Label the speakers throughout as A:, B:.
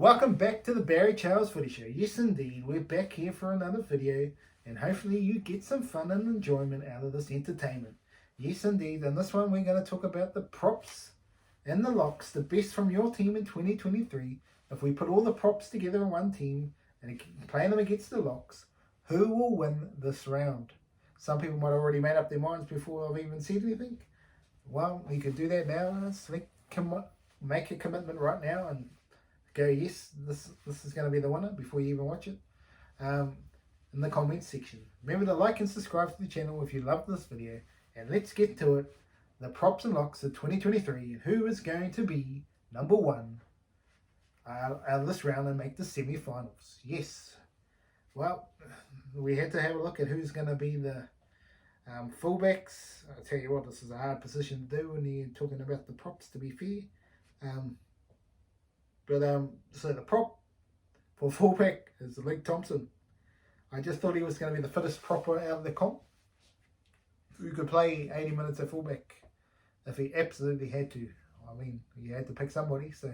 A: Welcome back to the Barry Charles Footy Show. Yes, indeed, we're back here for another video, and hopefully you get some fun and enjoyment out of this entertainment. Yes, indeed, in this one we're going to talk about the props and the locks, the best from your team in 2023. If we put all the props together in one team and play them against the locks, who will win this round? Some people might have already made up their minds before I've even said anything. Well, you could do that now. Make a commitment right now and go, yes, this is going to be the winner before you even watch it, in the comments section. Remember to like and subscribe to the channel if you love this video, and let's get to it. The props and locks of 2023, who is going to be number one out of this round and make the semi-finals? Yes, well, we had to have a look at who's going to be the fullbacks. I tell you what, this is a hard position to do when you're talking about the props, to be fair. So the prop for fullback is Luke Thompson. I just thought he was going to be the fittest propper out of the comp, who could play 80 minutes at fullback if he absolutely had to. I mean, you had to pick somebody, so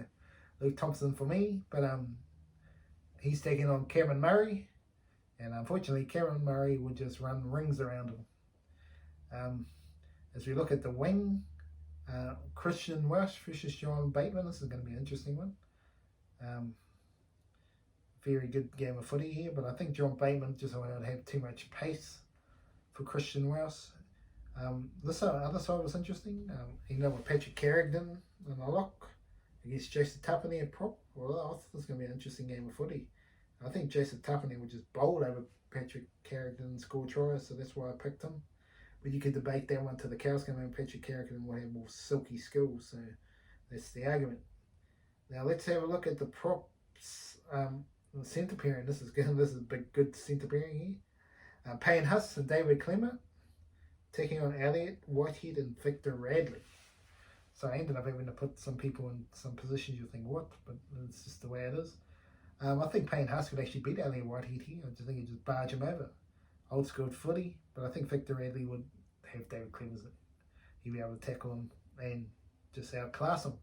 A: Luke Thompson for me. But he's taking on Cameron Murray, and unfortunately Cameron Murray would just run rings around him. As we look at the wing, Christian Welsh versus John Bateman. This is going to be an interesting one. Very good game of footy here, but I think John Bateman just would have too much pace for Christian Welsh. This other side was interesting. You know, with Patrick Carrigan in the lock against Jason Tapine at prop. Well, I thought this was going to be an interesting game of footy. I think Jason Tapine would just bowl over Patrick Carrigan and score tries, so that's why I picked him. But you could debate that one to the cows come home. Patrick Carrigan will have more silky skills, so that's the argument. Now let's have a look at the props. The centre pairing. This is good. This is a big, good centre pairing here. Payne Huss and David Klemmer taking on Elliot Whitehead and Victor Radley. So I ended up having to put some people in some positions you think what, but it's just the way it is. I think Payne Huss could actually beat Elliot Whitehead here. I just think he'd just barge him over. Old school footy, but I think Victor Radley would have David Klemmer's. He'd be able to tackle him and just outclass him.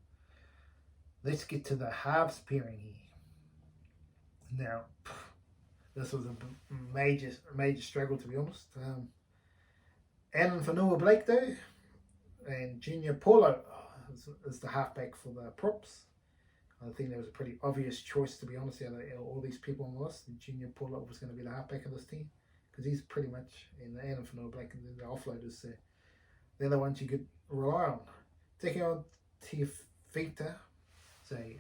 A: Let's get to the halves pairing here. Now, this was a major struggle, to be honest. Alan Fonua-Blake, though, and Junior Paulo is the halfback for the props. I think that was a pretty obvious choice, to be honest, out of all these people on the list. Junior Paulo was going to be the halfback of this team, because he's pretty much, in the Alan Fonua-Blake and the offloaders, so they're the ones you could rely on. Taking on Tifita, say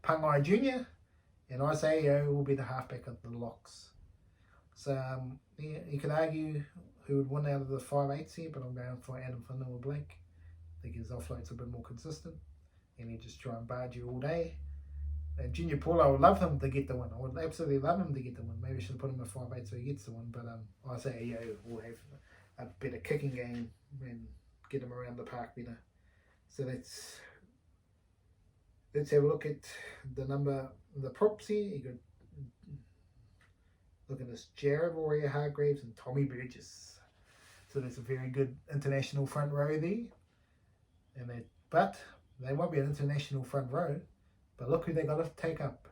A: Pangai Jr. and Isaiah will be the halfback of the locks. So yeah, you could argue who would win out of the 5/8s here, but I'm going for Adam Fonua-Blake. I think his offload's a bit more consistent, and he just try and barge you all day. And Junior Paulo, I would love him to get the win. I would absolutely love him to get the win. Maybe I should have put him at 5/8 so he gets the win. But Isaiah will have a better kicking game and get him around the park better. So let's have a look at the props here. You could look at this: Jared Warrior-Hargreaves and Tommy Burgess. So there's a very good international front row there. But they won't be an international front row. But look who they got to take up.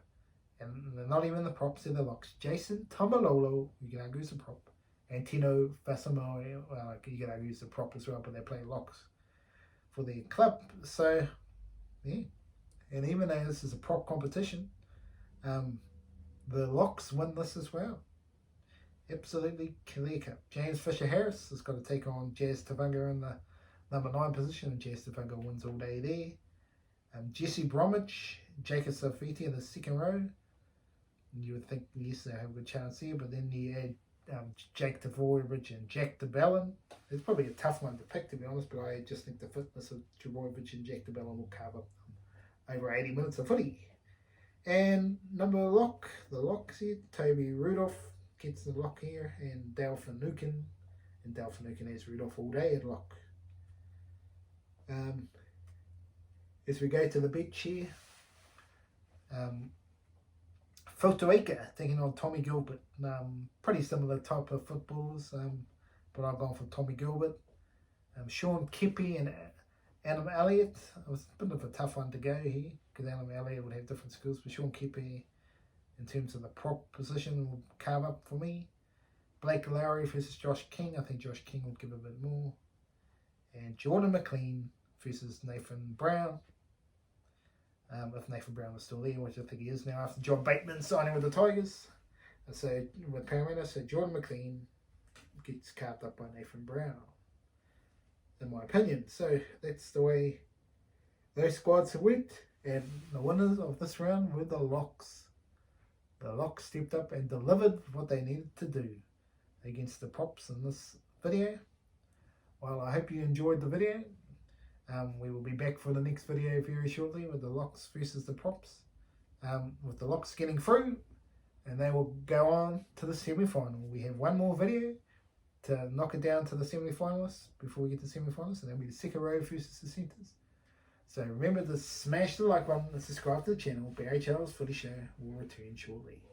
A: And they're not even the props, they're the locks. Jason Tamalolo, you can argue is a prop. And Tino Fasamo, well, you can argue is a prop as well, but they play locks for the club. So, yeah. And even though this is a prop competition, the locks win this as well. Absolutely clear cut. James Fisher-Harris has got to take on Jazz Tavanga in the number 9 position, and Jazz Tavanga wins all day there. Jesse Bromwich, Jacob Safiti in the second row. You would think, yes, they have a good chance here, but then you add Jake Trbojevic and Jack de Belin. It's probably a tough one to pick, to be honest, but I just think the fitness of Trbojevic and Jack de Belin will cover over 80 minutes of footy. And the locks here, Toby Rudolph gets the lock here, and Dale Finucane. And Dale Finucane has Rudolph all day at lock. As we go to the bench here, Phil Tuika taking on Tommy Gilbert. Pretty similar type of footballers, but I've gone for Tommy Gilbert. Sean Kepi and Adam Elliott. It was a bit of a tough one to go here. Callum Elliott would have different skills, but Sean Kepe, in terms of the prop position, will carve up for me. Blake Lowry versus Josh King. I think Josh King would give a bit more. And Jordan McLean versus Nathan Brown. If Nathan Brown was still there, which I think he is now after John Bateman signing with the Tigers. So with Parramatta, so Jordan McLean gets carved up by Nathan Brown, in my opinion. So that's the way those squads went. And the winners of this round were the Locks. The Locks stepped up and delivered what they needed to do against the props in this video. Well, I hope you enjoyed the video. We will be back for the next video very shortly with the Locks versus the props. With the Locks getting through, and they will go on to the semi-final. We have one more video to knock it down to the semi-finalists before we get to the semi-finalists, and that'll be the second row versus the centres. So remember to smash the like button and subscribe to the channel. Barry Charles Footy Show will return shortly.